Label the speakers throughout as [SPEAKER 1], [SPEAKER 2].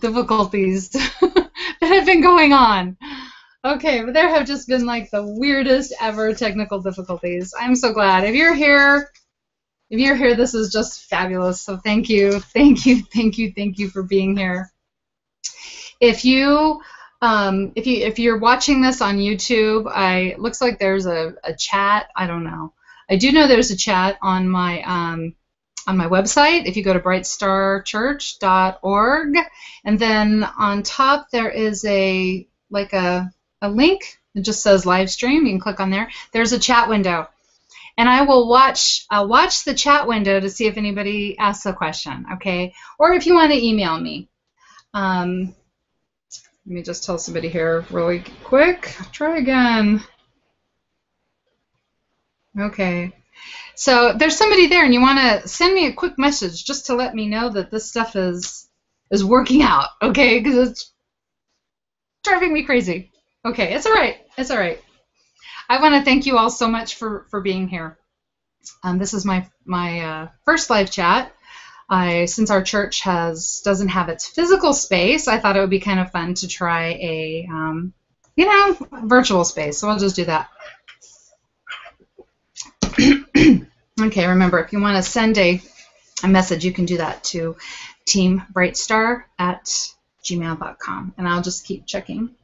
[SPEAKER 1] difficulties that have been going on. Okay, but there have just been like the weirdest ever technical difficulties. I'm so glad. If you're here, this is just fabulous. So thank you for being here. If you're watching this on YouTube, looks like there's a chat. I don't know. I do know there's a chat on my website. If you go to brightstarchurch.org, and then on top there is a link. It just says live stream. You can click on there. There's a chat window, and I'll watch the chat window to see if anybody asks a question. Okay, or if you want to email me. Let me just tell somebody here really quick. Try again. Okay. So there's somebody there, and you want to send me a quick message just to let me know that this stuff is working out, okay? Because it's driving me crazy. Okay, it's all right. It's all right. I want to thank you all so much for being here. This is my first live chat. Since our church doesn't have its physical space, I thought it would be kind of fun to try a virtual space. So I'll just do that. Okay, remember, if you want to send a message, you can do that to teambrightstar@gmail.com, and I'll just keep checking.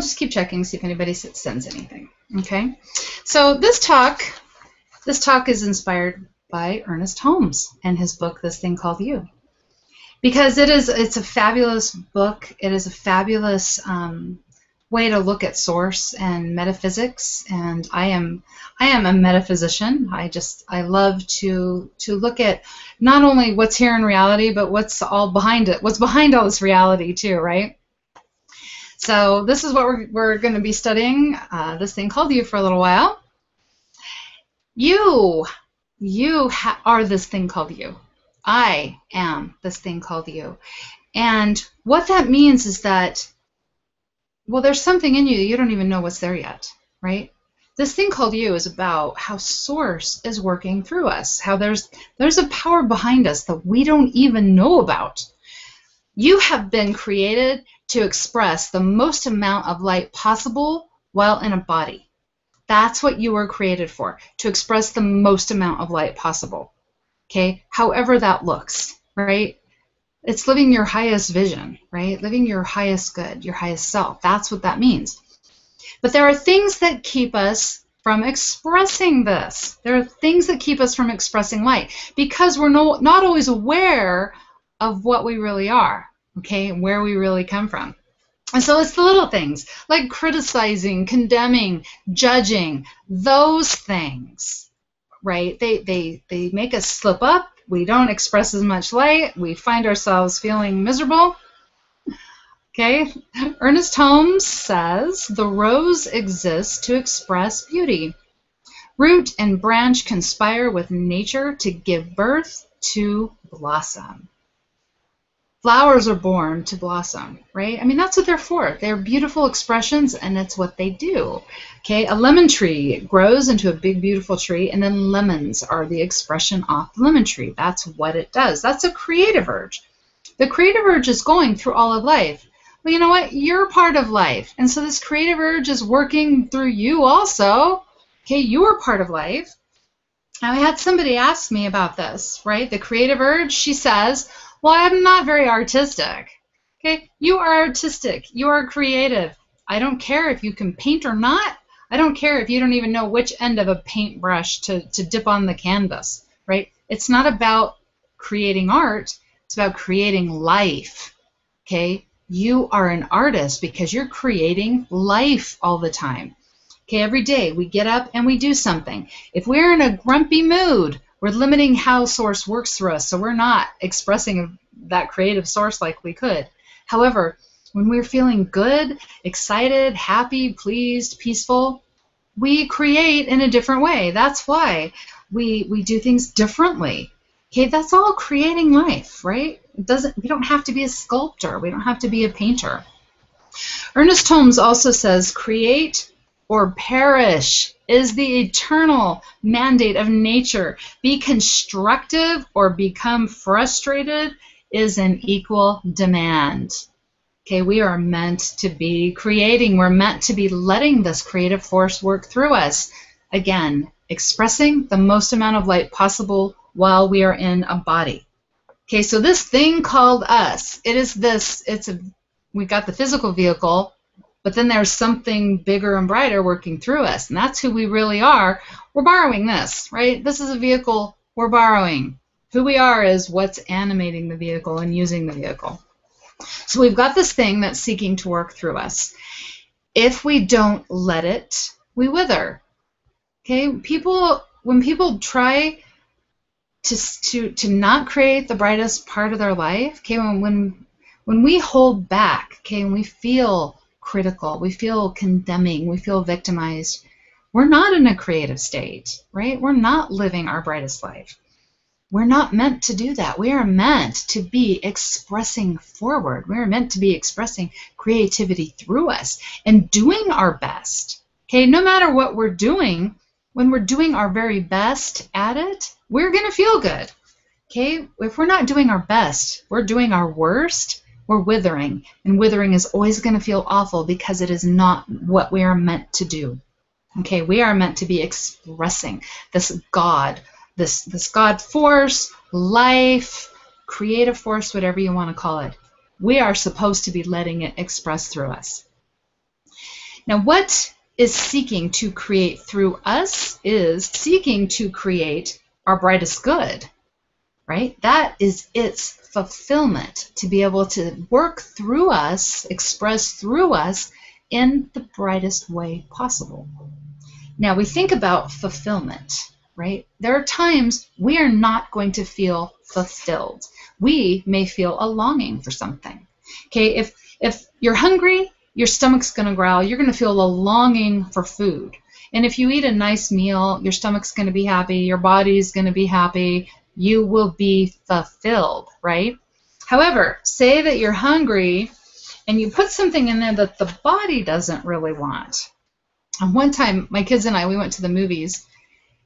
[SPEAKER 1] See if anybody sends anything. Okay, so this talk is inspired by Ernest Holmes and his book, This Thing Called You, because it's a fabulous book. It is a fabulous way to look at source and metaphysics, and I am a metaphysician. I love to look at not only what's here in reality, but what's all behind it. What's behind all this reality too, right? So this is what we're going to be studying. This thing called you for a little while. You are this thing called you. I am this thing called you, and what that means is that, well, there's something in you that you don't even know what's there yet, right? This thing called you is about how Source is working through us, how there's a power behind us that we don't even know about. You have been created to express the most amount of light possible while in a body. That's what you were created for, to express the most amount of light possible, okay? However that looks, right? It's living your highest vision, right? Living your highest good, your highest self. That's what that means. But there are things that keep us from expressing this. There are things that keep us from expressing light because we're not always aware of what we really are, okay, and where we really come from. And so it's the little things like criticizing, condemning, judging, those things, right? They make us slip up. We don't express as much light. We find ourselves feeling miserable. Okay? Ernest Holmes says, the rose exists to express beauty. Root and branch conspire with nature to give birth to blossom. Flowers are born to blossom, right? I mean, that's what they're for. They're beautiful expressions, and it's what they do. Okay, a lemon tree grows into a big, beautiful tree, and then lemons are the expression off the lemon tree. That's what it does. That's a creative urge. The creative urge is going through all of life. Well, you know what? You're part of life, and so this creative urge is working through you also. Okay, you are part of life. Now, I had somebody ask me about this, right? The creative urge, she says, well, I'm not very artistic. Okay, you are artistic. You are creative. I don't care if you can paint or not. I don't care if you don't even know which end of a paintbrush to dip on the canvas, right? It's not about creating art. It's about creating life, okay? You are an artist because you're creating life all the time. Okay, every day we get up and we do something. If we're in a grumpy mood, we're limiting how Source works through us, so we're not expressing that creative Source like we could. However, when we're feeling good, excited, happy, pleased, peaceful, we create in a different way. That's why we do things differently. Okay, that's all creating life, right? We don't have to be a sculptor. We don't have to be a painter. Ernest Holmes also says, create or perish is the eternal mandate of nature. Be constructive or become frustrated is an equal demand. Okay, we are meant to be creating. We're meant to be letting this creative force work through us. Again, expressing the most amount of light possible while we are in a body. Okay, so this thing called us, we got the physical vehicle, but then there's something bigger and brighter working through us, and that's who we really are. We're borrowing this, right? This is a vehicle we're borrowing. Who we are is what's animating the vehicle and using the vehicle. So we've got this thing that's seeking to work through us. If we don't let it, we wither. Okay, when people try to not create the brightest part of their life, okay, when we hold back, okay, when we feel critical, we feel condemning, we feel victimized, we're not in a creative state, right? We're not living our brightest life. We're not meant to do that. We are meant to be expressing forward. We are meant to be expressing creativity through us and doing our best. Okay, no matter what we're doing, when we're doing our very best at it, we're going to feel good. Okay, if we're not doing our best, we're doing our worst, we're withering. And withering is always going to feel awful because it is not what we are meant to do. Okay, we are meant to be expressing this God, this God force, life, creative force, whatever you want to call it. We are supposed to be letting it express through us. Now, what is seeking to create through us is seeking to create our brightest good, right? That is its fulfillment, to be able to work through us, express through us in the brightest way possible. Now, we think about fulfillment. Right? There are times we are not going to feel fulfilled. We may feel a longing for something. Okay, if you're hungry, your stomach's going to growl. You're going to feel a longing for food. And if you eat a nice meal, your stomach's going to be happy. Your body's going to be happy. You will be fulfilled, right? However, say that you're hungry and you put something in there that the body doesn't really want. And one time, my kids and I, we went to the movies.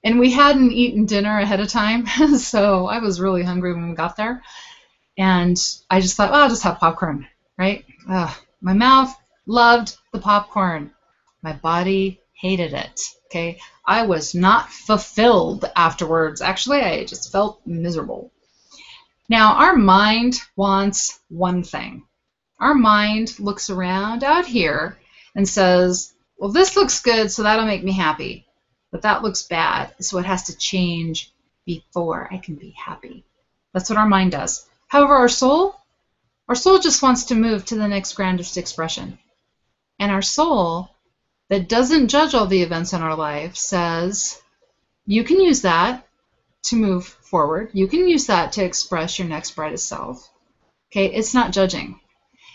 [SPEAKER 1] And we hadn't eaten dinner ahead of time, so I was really hungry when we got there. And I just thought, well, I'll just have popcorn, right? My mouth loved the popcorn. My body hated it, okay? I was not fulfilled afterwards. Actually, I just felt miserable. Now, our mind wants one thing. Our mind looks around out here and says, well, this looks good, so that'll make me happy. But that looks bad, so it has to change before I can be happy. That's what our mind does. However, our soul just wants to move to the next grandest expression. And our soul, that doesn't judge all the events in our life, says, you can use that to move forward. You can use that to express your next brightest self. Okay, it's not judging.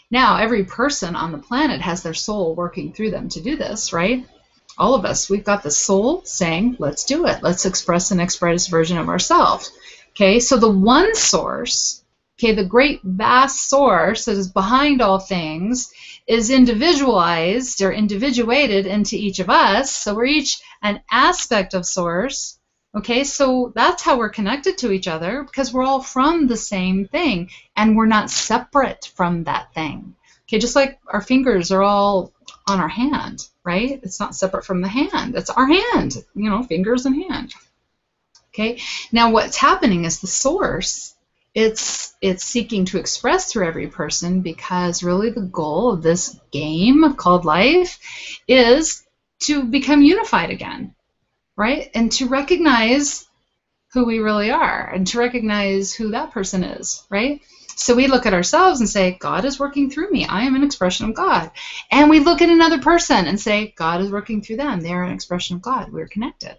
[SPEAKER 1] Now, every person on the planet has their soul working through them to do this, right? All of us, we've got the soul saying, let's do it. Let's express the next brightest version of ourselves. Okay, so the one source, okay, the great vast source that is behind all things is individualized or individuated into each of us. So we're each an aspect of source. Okay, so that's how we're connected to each other, because we're all from the same thing and we're not separate from that thing. Okay, just like our fingers are all on our hand, right? It's not separate from the hand. It's our hand, you know, fingers and hand. Okay, now what's happening is the source, it's seeking to express through every person, because really the goal of this game called life is to become unified again, right? And to recognize who we really are and to recognize who that person is, right? So we look at ourselves and say, God is working through me. I am an expression of God. And we look at another person and say, God is working through them. They are an expression of God. We're connected.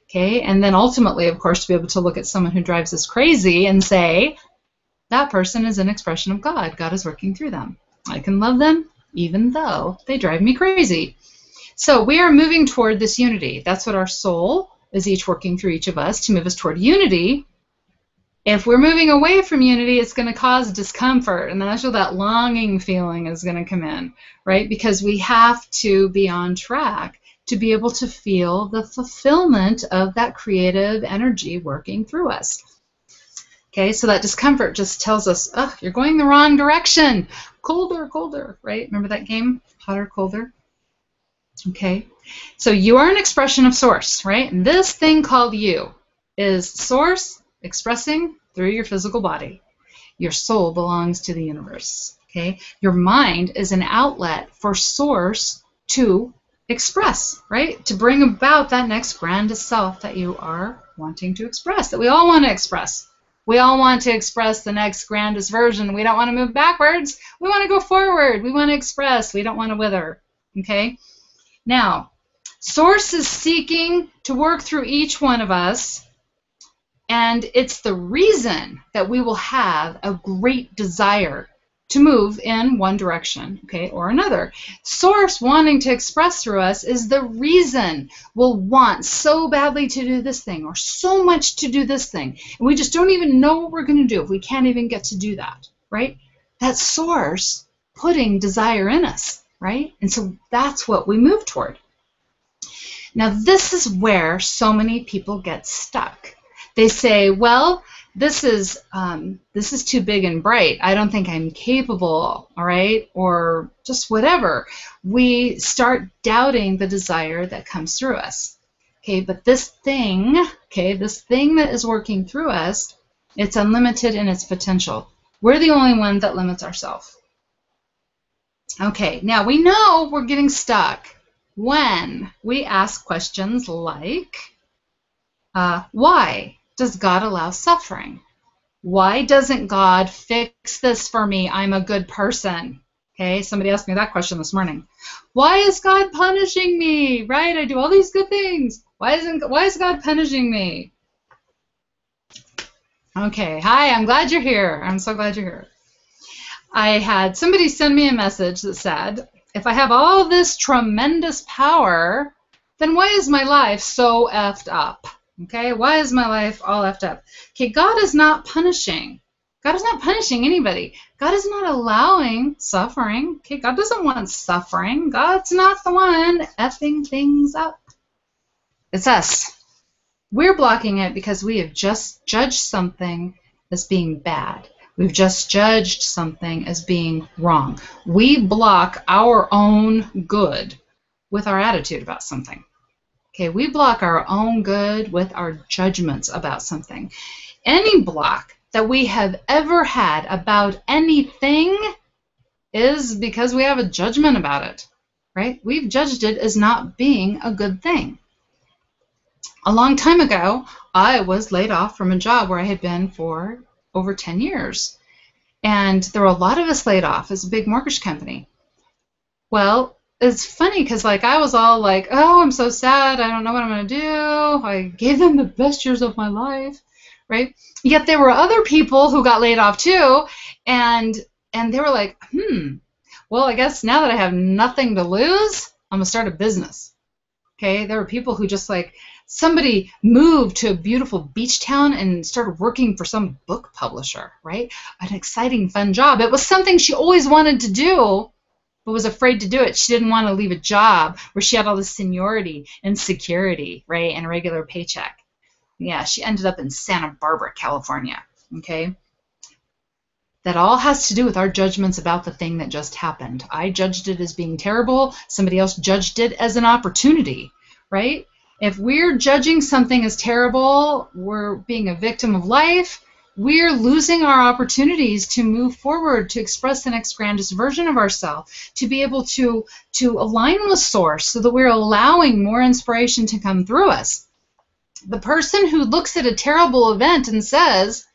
[SPEAKER 1] Okay? And then ultimately, of course, to be able to look at someone who drives us crazy and say, that person is an expression of God. God is working through them. I can love them even though they drive me crazy. So we are moving toward this unity. That's what our soul is each working through each of us to move us toward unity. If we're moving away from unity, it's going to cause discomfort, and that's where that longing feeling is going to come in, right? Because we have to be on track to be able to feel the fulfillment of that creative energy working through us. Okay, so that discomfort just tells us, oh, you're going the wrong direction. Colder, colder, right? Remember that game? Hotter, colder. Okay, so you are an expression of source, right? And this thing called you is source expressing through your physical body. Your soul belongs to the universe. Okay, your mind is an outlet for source to express, right? To bring about that next grandest self that you are wanting to express, that we all want to express. We all want to express the next grandest version. We don't want to move backwards. We want to go forward. We want to express. We don't want to wither. Okay? Now, source is seeking to work through each one of us, and it's the reason that we will have a great desire to move in one direction, okay, or another. Source wanting to express through us is the reason we'll want so badly to do this thing or so much to do this thing. And we just don't even know what we're going to do if we can't even get to do that, right? That's source putting desire in us, right? And so that's what we move toward. Now, this is where so many people get stuck. They say, well, this is too big and bright. I don't think I'm capable, all right? Or just whatever. We start doubting the desire that comes through us. Okay, but this thing that is working through us, it's unlimited in its potential. We're the only one that limits ourselves. Okay, now we know we're getting stuck when we ask questions like, why does God allow suffering? Why doesn't God fix this for me? I'm a good person. Okay, somebody asked me that question this morning. Why is God punishing me? Right? I do all these good things. Why is God punishing me? Okay, hi, I'm glad you're here. I'm so glad you're here. I had somebody send me a message that said, if I have all this tremendous power, then why is my life so effed up? Okay, why is my life all effed up? Okay, God is not punishing. God is not punishing anybody. God is not allowing suffering. Okay, God doesn't want suffering. God's not the one effing things up. It's us. We're blocking it because we have just judged something as being bad. We've just judged something as being wrong. We block our own good with our attitude about something. Okay, we block our own good with our judgments about something. Any block that we have ever had about anything is because we have a judgment about it, right? We've judged it as not being a good thing. A long time ago, I was laid off from a job where I had been for over 10 years. And there were a lot of us laid off as a big mortgage company. Well, it's funny because I was all like, oh, I'm so sad. I don't know what I'm going to do. I gave them the best years of my life, right? Yet there were other people who got laid off too. And they were like, well, I guess now that I have nothing to lose, I'm going to start a business. Okay, there were people who just somebody moved to a beautiful beach town and started working for some book publisher, right? An exciting, fun job. It was something she always wanted to do, but was afraid to do it. She didn't want to leave a job where she had all this seniority and security, right, and a regular paycheck. Yeah, she ended up in Santa Barbara, California, okay? That all has to do with our judgments about the thing that just happened. I judged it as being terrible. Somebody else judged it as an opportunity, right? If we're judging something as terrible, we're being a victim of life, we're losing our opportunities to move forward, to express the next grandest version of ourselves, to be able to align with Source so that we're allowing more inspiration to come through us. The person who looks at a terrible event and says,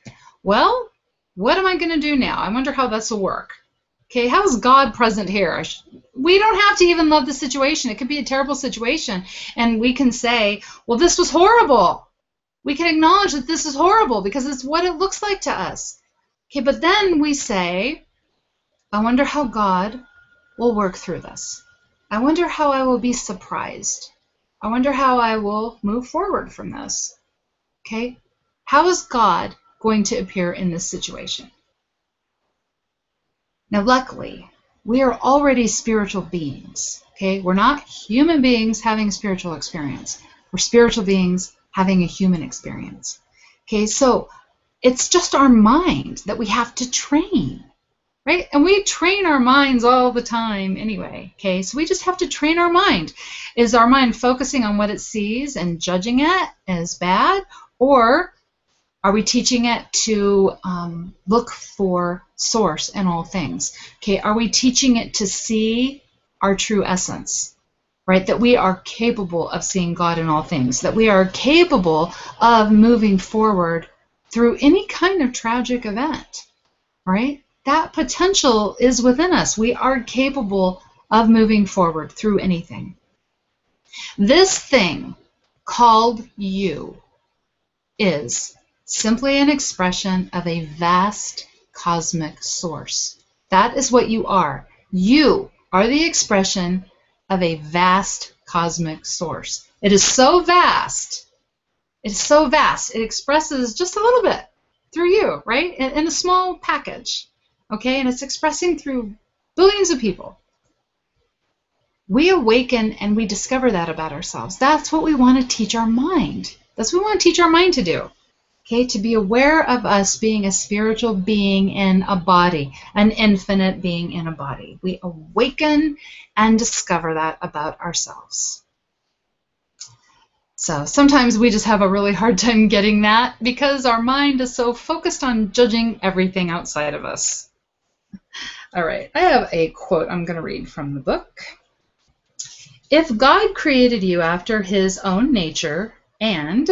[SPEAKER 1] well, what am I going to do now? I wonder how this will work. Okay, how's God present here? We don't have to even love the situation. It could be a terrible situation. And we can say, well, this was horrible. We can acknowledge that this is horrible because it's what it looks like to us. Okay, but then we say, I wonder how God will work through this. I wonder how I will be surprised. I wonder how I will move forward from this. Okay, how is God going to appear in this situation? Now, luckily, we are already spiritual beings, okay? We're not human beings having a spiritual experience. We're spiritual beings having a human experience, okay? So It's just our mind that we have to train, right? And we train our minds all the time anyway, okay? So we just have to train our mind. Is our mind focusing on what it sees and judging it as bad? Or are we teaching it to look for source in all things? Okay, are we teaching it to see our true essence, right? That we are capable of seeing God in all things, that we are capable of moving forward through any kind of tragic event, right? That potential is within us. We are capable of moving forward through anything. This thing called you is simply an expression of a vast cosmic source. That is what you are. You are the expression of a vast cosmic source. It is so vast. It's so vast. It expresses just a little bit through you, right? In a small package, okay? And it's expressing through billions of people. We awaken and we discover that about ourselves. That's what we want to teach our mind. That's what we want to teach our mind to do, okay? To be aware of us being a spiritual being in a body, an infinite being in a body. We awaken and discover that about ourselves. So sometimes we just have a really hard time getting that because our mind is so focused on judging everything outside of us. All right, I have a quote I'm going to read from the book. If God created you after his own nature, and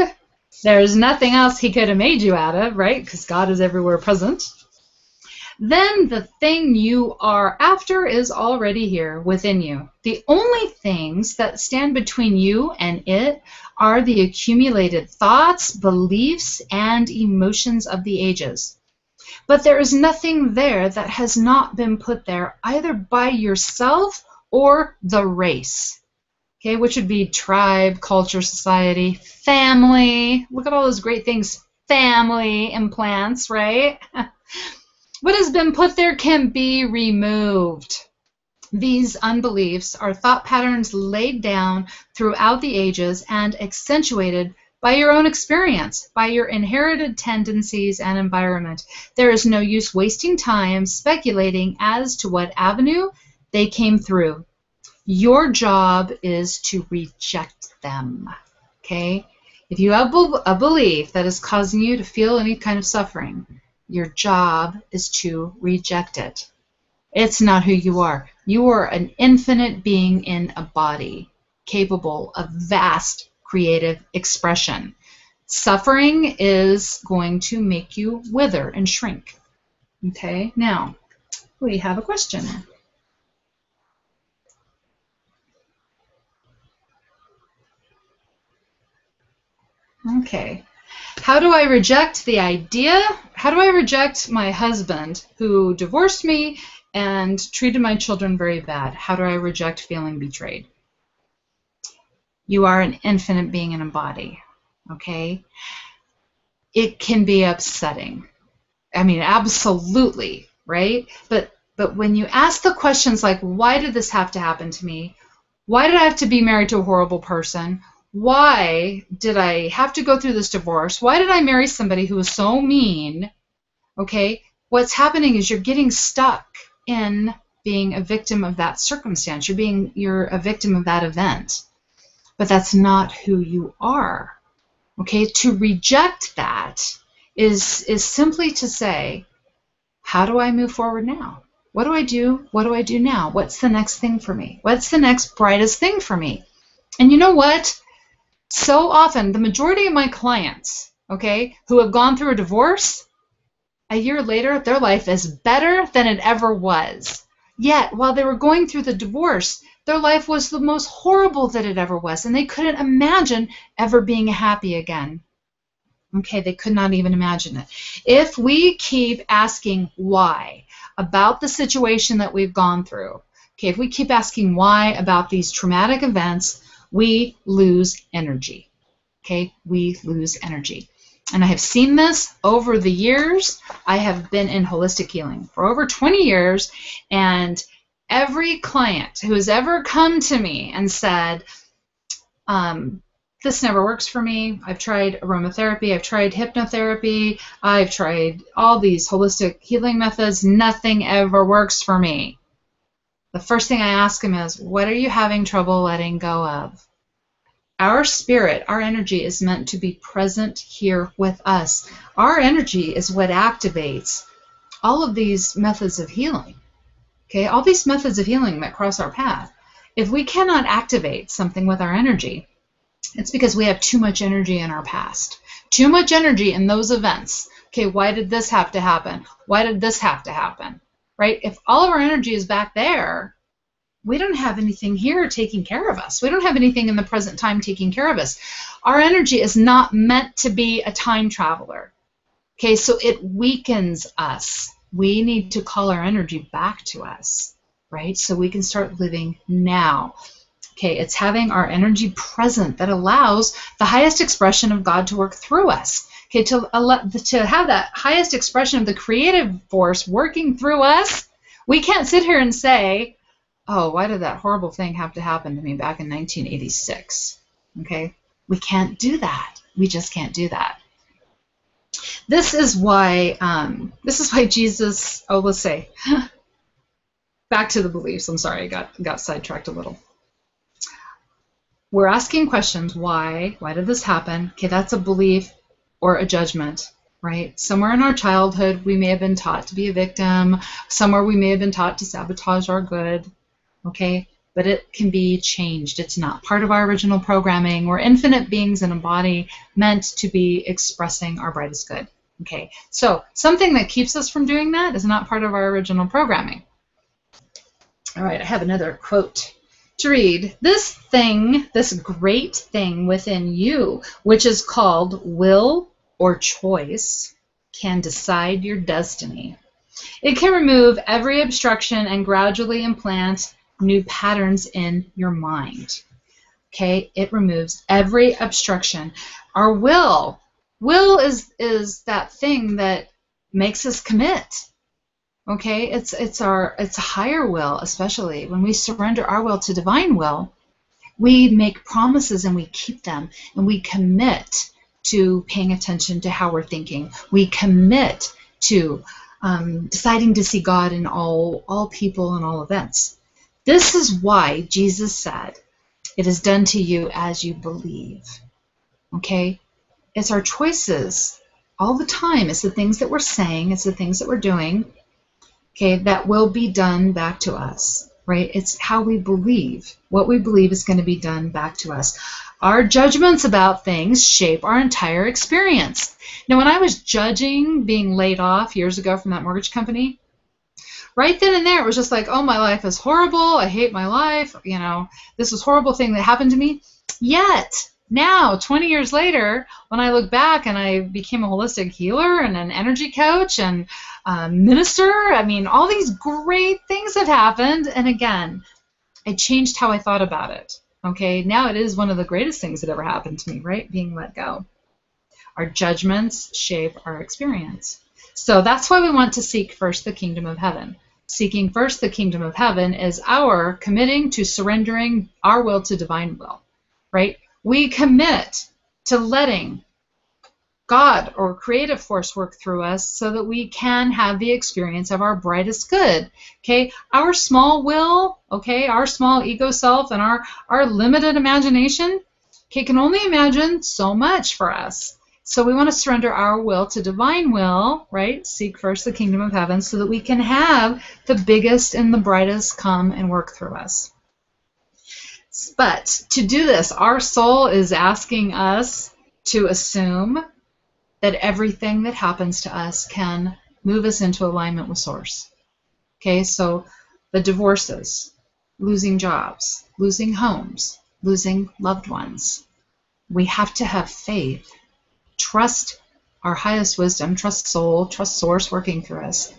[SPEAKER 1] there's nothing else he could have made you out of, right? Because God is everywhere present. Then the thing you are after is already here within you. The only things that stand between you and it are the accumulated thoughts, beliefs, and emotions of the ages. But there is nothing there that has not been put there either by yourself or the race. Okay, which would be tribe, culture, society, family. Look at all those great things. Family implants, right? What has been put there can be removed. These unbeliefs are thought patterns laid down throughout the ages and accentuated by your own experience, by your inherited tendencies and environment. There is no use wasting time speculating as to what avenue they came through. Your job is to reject them, okay? If you have a belief that is causing you to feel any kind of suffering, your job is to reject it. It's not who you are. You are an infinite being in a body, capable of vast creative expression. Suffering is going to make you wither and shrink. Okay, now we have a question. Okay. How do I reject the idea? How do I reject my husband who divorced me and treated my children very bad? How do I reject feeling betrayed? You are an infinite being in a body, okay? It can be upsetting. I mean, absolutely, right? But when you ask the questions like, why did this have to happen to me? Why did I have to be married to a horrible person? Why did I have to go through this divorce? Why did I marry somebody who was so mean? Okay, what's happening is you're getting stuck in being a victim of that circumstance. You're a victim of that event. But that's not who you are. Okay, to reject that is simply to say, how do I move forward now? What do I do? What do I do now? What's the next thing for me? What's the next brightest thing for me? And you know what? So often, the majority of my clients, okay, who have gone through a divorce, a year later, their life is better than it ever was. Yet, while they were going through the divorce, their life was the most horrible that it ever was, and they couldn't imagine ever being happy again. Okay, they could not even imagine it. If we keep asking why about the situation that we've gone through, okay, if we keep asking why about these traumatic events, we lose energy. Okay, we lose energy. And I have seen this over the years. I have been in holistic healing for over 20 years, and every client who has ever come to me and said, this never works for me. I've tried aromatherapy. I've tried hypnotherapy. I've tried all these holistic healing methods. Nothing ever works for me. The first thing I ask them is, what are you having trouble letting go of? Our spirit, our energy is meant to be present here with us. Our energy is what activates all of these methods of healing. Okay, all these methods of healing that cross our path. If we cannot activate something with our energy, it's because we have too much energy in our past. Too much energy in those events. Okay, why did this have to happen? Why did this have to happen? Right? If all of our energy is back there, we don't have anything here taking care of us. We don't have anything in the present time taking care of us. Our energy is not meant to be a time traveler. Okay, so it weakens us. We need to call our energy back to us, right? So we can start living now. Okay, it's having our energy present that allows the highest expression of God to work through us. Okay, to have that highest expression of the creative force working through us, we can't sit here and say, oh, why did that horrible thing have to happen to me back in 1986? Okay, we can't do that. We just can't do that. This is why Jesus, let's say, back to the beliefs. I'm sorry, I got sidetracked a little. We're asking questions. Why? Why did this happen? Okay, that's a belief or a judgment, right? Somewhere in our childhood, we may have been taught to be a victim. Somewhere we may have been taught to sabotage our good, okay? But it can be changed. It's not part of our original programming. We're infinite beings in a body meant to be expressing our brightest good, okay? So something that keeps us from doing that is not part of our original programming. All right, I have another quote to read. This thing, this great thing within you, which is called will or choice, can decide your destiny. It can remove every obstruction and gradually implant new patterns in your mind. Okay, it removes every obstruction. Our will is that thing that makes us commit. Okay, it's a higher will, especially when we surrender our will to divine will. We make promises and we keep them, and we commit to paying attention to how we're thinking. We commit to deciding to see God in all people and all events. This is why Jesus said, "It is done to you as you believe." Okay, it's our choices all the time. It's the things that we're saying. It's the things that we're doing. Okay, that will be done back to us, right? It's how we believe. What we believe is going to be done back to us. Our judgments about things shape our entire experience. Now, when I was judging being laid off years ago from that mortgage company, right then and there, it was just like, oh, my life is horrible. I hate my life. You know, this was a horrible thing that happened to me. Yet, now, 20 years later, when I look back and I became a holistic healer and an energy coach and minister, I mean, all these great things have happened. And again, I changed how I thought about it. Okay, now it is one of the greatest things that ever happened to me, right? Being let go. Our judgments shape our experience. So that's why we want to seek first the kingdom of heaven. Seeking first the kingdom of heaven is our committing to surrendering our will to divine will, right? We commit to letting God or creative force work through us so that we can have the experience of our brightest good. Okay, our small will, okay, our small ego self and our limited imagination, okay, can only imagine so much for us. So we want to surrender our will to divine will, right? Seek first the kingdom of heaven so that we can have the biggest and the brightest come and work through us. But to do this, our soul is asking us to assume that everything that happens to us can move us into alignment with Source. Okay, so the divorces, losing jobs, losing homes, losing loved ones. We have to have faith, trust our highest wisdom, trust soul, trust Source working through us,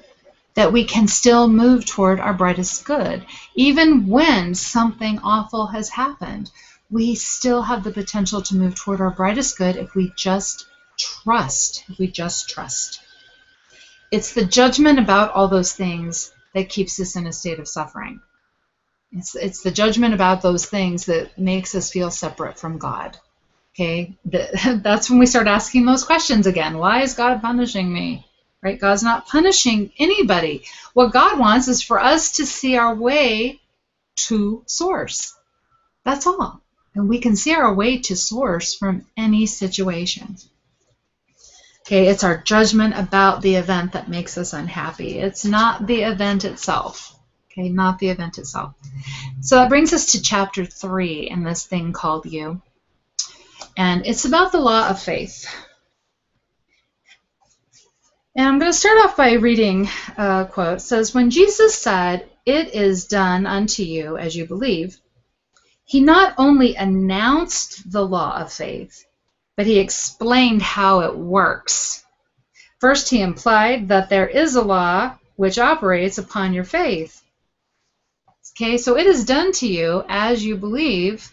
[SPEAKER 1] that we can still move toward our brightest good. Even when something awful has happened, we still have the potential to move toward our brightest good if we just trust. It's the judgment about all those things that keeps us in a state of suffering. It's the judgment about those things that makes us feel separate from God. Okay, that's when we start asking those questions again. Why is God punishing me? Right? God's not punishing anybody. What God wants is for us to see our way to source. That's all. And we can see our way to source from any situation. Okay, it's our judgment about the event that makes us unhappy. It's not the event itself. Okay, not the event itself. So that brings us to chapter 3 in this thing called you. And it's about the law of faith. And I'm going to start off by reading a quote. It says, when Jesus said, "It is done unto you as you believe," he not only announced the law of faith, but he explained how it works. First, he implied that there is a law which operates upon your faith. Okay, so it is done to you as you believe.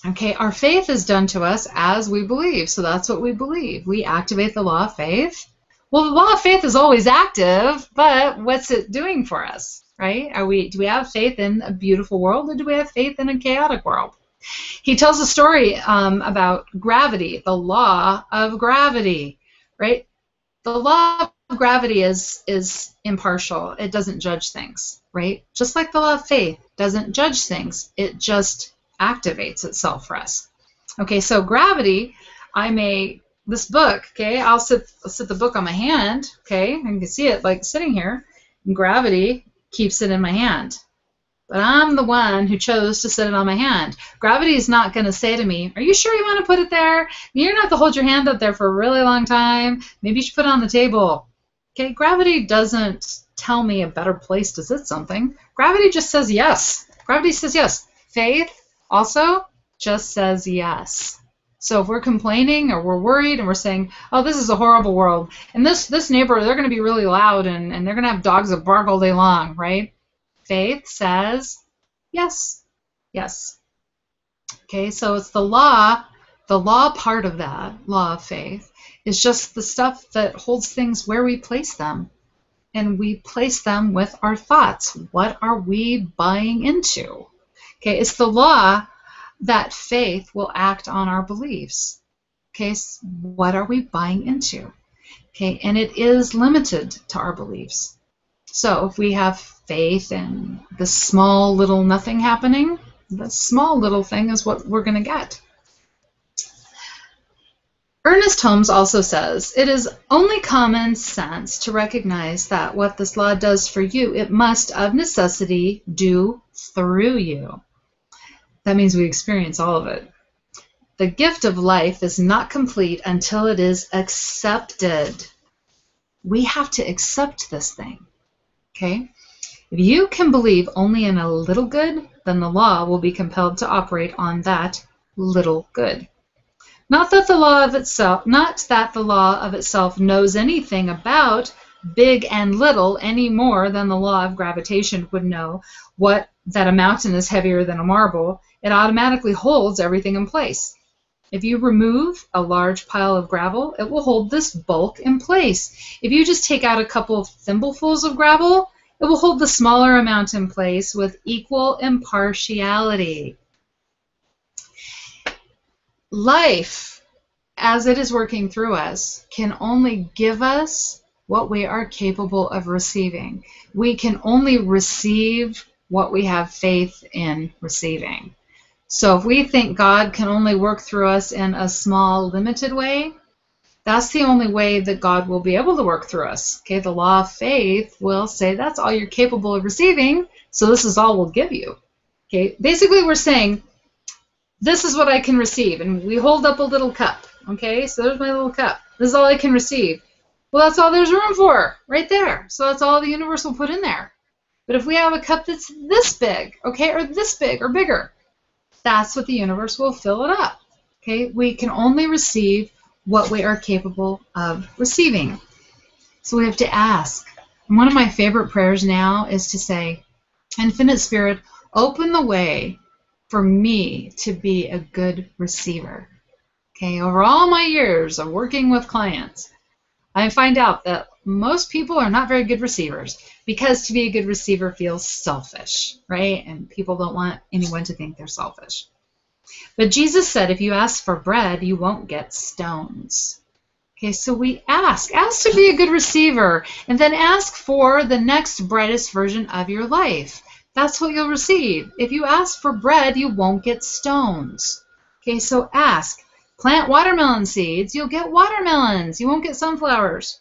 [SPEAKER 1] Okay, our faith is done to us as we believe. So that's what we believe. We activate the law of faith. Well, the law of faith is always active, but what's it doing for us, right? Do we have faith in a beautiful world, or do we have faith in a chaotic world? He tells a story about gravity, the law of gravity, right? The law of gravity is impartial. It doesn't judge things, right? Just like the law of faith doesn't judge things. It just activates itself for us. Okay, so gravity, this book, okay, I'll sit the book on my hand, okay, and you can see it like sitting here, and gravity keeps it in my hand. But I'm the one who chose to sit it on my hand. Gravity is not going to say to me, "Are you sure you want to put it there? You're going to have to hold your hand up there for a really long time. Maybe you should put it on the table." Okay, gravity doesn't tell me a better place to sit something. Gravity just says yes. Gravity says yes. Faith also just says yes. So if we're complaining or we're worried and we're saying, "Oh, this is a horrible world, and this neighbor, they're going to be really loud, and they're going to have dogs that bark all day long," right? Faith says yes. Yes. Okay, so it's the law part of that, law of faith, is just the stuff that holds things where we place them. And we place them with our thoughts. What are we buying into? Okay, it's the law that faith will act on our beliefs. Okay, so what are we buying into? Okay, and it is limited to our beliefs. So if we have faith in the small little nothing happening, the small little thing is what we're going to get. Ernest Holmes also says, "It is only common sense to recognize that what this law does for you, it must of necessity do through you." That means we experience all of it. The gift of life is not complete until it is accepted. We have to accept this thing. Okay? If you can believe only in a little good, then the law will be compelled to operate on that little good. Not that the law of itself knows anything about big and little any more than the law of gravitation would know that a mountain is heavier than a marble. It automatically holds everything in place. If you remove a large pile of gravel, it will hold this bulk in place. If you just take out a couple of thimblefuls of gravel, it will hold the smaller amount in place with equal impartiality. Life, as it is working through us, can only give us what we are capable of receiving. We can only receive what we have faith in receiving. So if we think God can only work through us in a small, limited way, that's the only way that God will be able to work through us. Okay, the law of faith will say that's all you're capable of receiving, so this is all we'll give you. Okay, basically we're saying, this is what I can receive, and we hold up a little cup. Okay, so there's my little cup. This is all I can receive. Well, that's all there's room for, right there. So that's all the universe will put in there. But if we have a cup that's this big, okay, or this big or bigger, that's what the universe will fill it up. Okay, we can only receive what we are capable of receiving. So we have to ask. And one of my favorite prayers now is to say, "Infinite Spirit, open the way for me to be a good receiver." Okay, over all my years of working with clients, I find out that most people are not very good receivers, because to be a good receiver feels selfish, right? And people don't want anyone to think they're selfish. But Jesus said, if you ask for bread, you won't get stones. Okay, so we ask to be a good receiver, and then ask for the next brightest version of your life. That's what you'll receive. If you ask for bread, you won't get stones. Okay, so ask. Plant watermelon seeds, you'll get watermelons. You won't get sunflowers.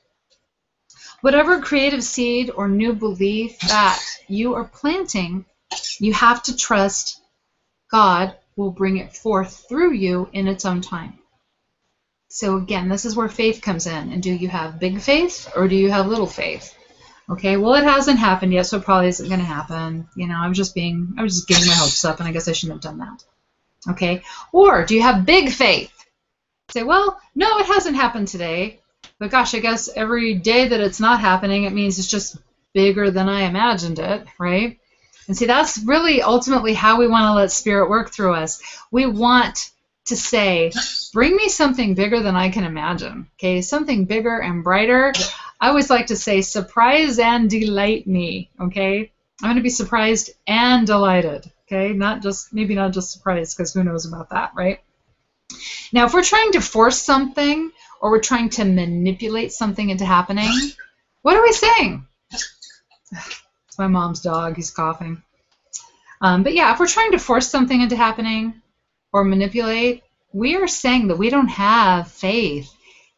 [SPEAKER 1] Whatever creative seed or new belief that you are planting, you have to trust God will bring it forth through you in its own time. So again, this is where faith comes in. And do you have big faith or do you have little faith? Okay, well, it hasn't happened yet, so it probably isn't going to happen. You know, I was just getting my hopes up, and I guess I shouldn't have done that. Okay, or do you have big faith? Say, well, no, it hasn't happened today, but gosh, I guess every day that it's not happening, it means it's just bigger than I imagined it, right? And see, that's really ultimately how we want to let Spirit work through us. We want to say, bring me something bigger than I can imagine, okay? Something bigger and brighter. I always like to say, surprise and delight me, okay? I'm going to be surprised and delighted, okay? Maybe not just surprised, because who knows about that, right? Now, if we're trying to force something or we're trying to manipulate something into happening, what are we saying? It's my mom's dog. He's coughing. But yeah, if we're trying to force something into happening or manipulate, we are saying that we don't have faith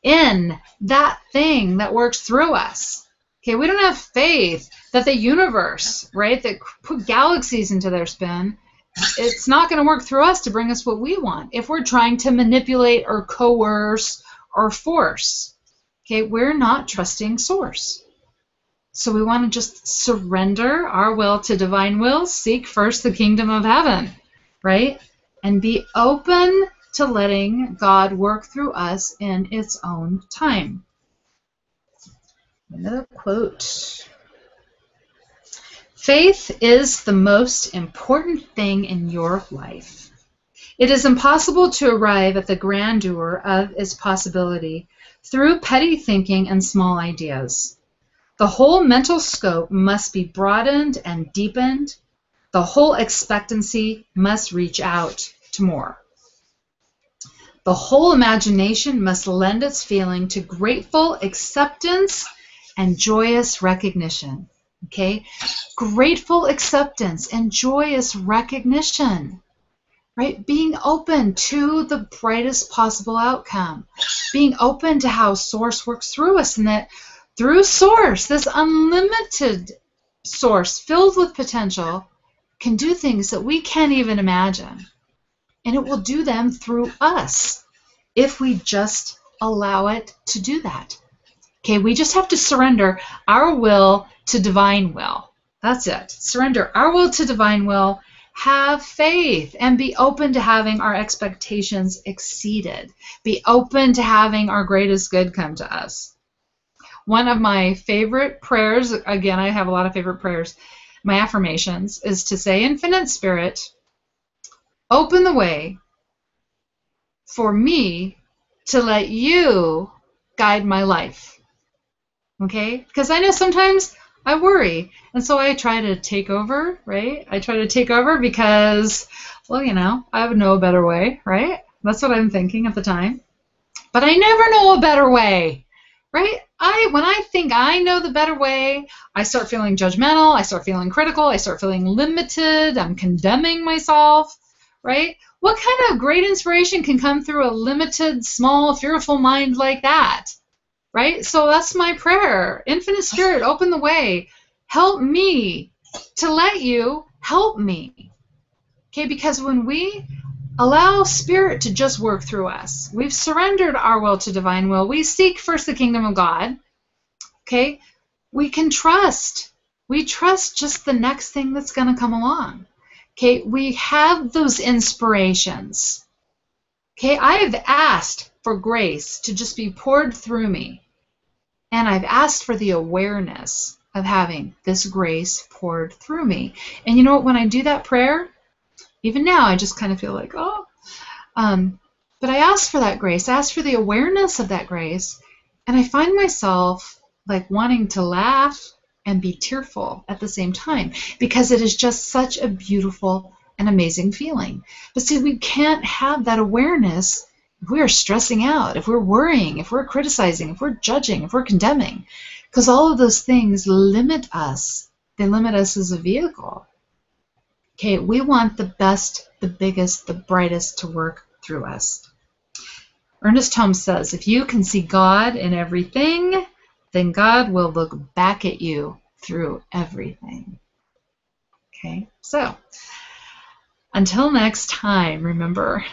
[SPEAKER 1] in that thing that works through us. Okay, we don't have faith that the universe, right, that put galaxies into their spin, it's not going to work through us to bring us what we want if we're trying to manipulate or coerce or force. Okay, we're not trusting Source. So we want to just surrender our will to divine will, seek first the kingdom of heaven, right? And be open to letting God work through us in its own time. Another quote. Faith is the most important thing in your life. It is impossible to arrive at the grandeur of its possibility through petty thinking and small ideas. The whole mental scope must be broadened and deepened. The whole expectancy must reach out to more. The whole imagination must lend its feeling to grateful acceptance and joyous recognition. Okay? Grateful acceptance and joyous recognition. Right? Being open to the brightest possible outcome. Being open to how Source works through us, and that through Source, this unlimited Source filled with potential can do things that we can't even imagine. And it will do them through us if we just allow it to do that. Okay, we just have to surrender our will to divine will. That's it. Surrender our will to divine will, have faith, and be open to having our expectations exceeded. Be open to having our greatest good come to us. One of my favorite prayers, again, I have a lot of favorite prayers, my affirmations, is to say, Infinite Spirit, open the way for me to let you guide my life. Okay? Because I know sometimes I worry, and so I try to take over, right? I try to take over because, well, you know, I would know a better way, right? That's what I'm thinking at the time. But I never know a better way, right? When I think I know the better way, I start feeling judgmental, I start feeling critical, I start feeling limited, I'm condemning myself, right? What kind of great inspiration can come through a limited, small, fearful mind like that? Right? So that's my prayer. Infinite Spirit, open the way. Help me to let you help me. Okay, because when we allow Spirit to just work through us, we've surrendered our will to divine will, we seek first the kingdom of God, okay, we can trust. We trust just the next thing that's going to come along. Okay, we have those inspirations. Okay, I have asked for grace to just be poured through me. And I've asked for the awareness of having this grace poured through me. And you know what? When I do that prayer, even now, I just kind of feel like, oh. But I ask for that grace. I ask for the awareness of that grace. And I find myself like wanting to laugh and be tearful at the same time, because it is just such a beautiful an amazing feeling. But see, we can't have that awareness if we are stressing out, if we're worrying, if we're criticizing, if we're judging, if we're condemning, because all of those things limit us. They limit us as a vehicle. Okay, we want the best, the biggest, the brightest to work through us. Ernest Holmes says, if you can see God in everything, then God will look back at you through everything. Okay, so until next time, remember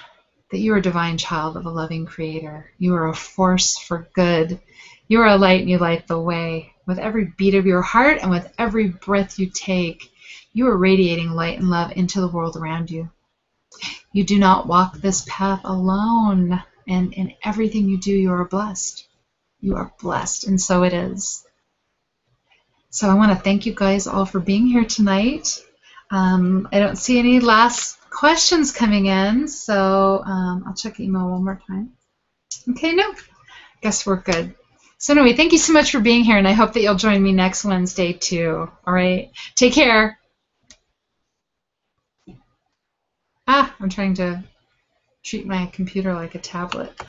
[SPEAKER 1] that you are a divine child of a loving Creator. You are a force for good. You are a light and you light the way. With every beat of your heart and with every breath you take, you are radiating light and love into the world around you. You do not walk this path alone, and in everything you do, you are blessed. You are blessed, and so it is. So I want to thank you guys all for being here tonight. I don't see any last questions coming in, so I'll check email one more time. Okay, no, guess we're good. So anyway, thank you so much for being here, and I hope that you'll join me next Wednesday too. All right, take care. I'm trying to treat my computer like a tablet.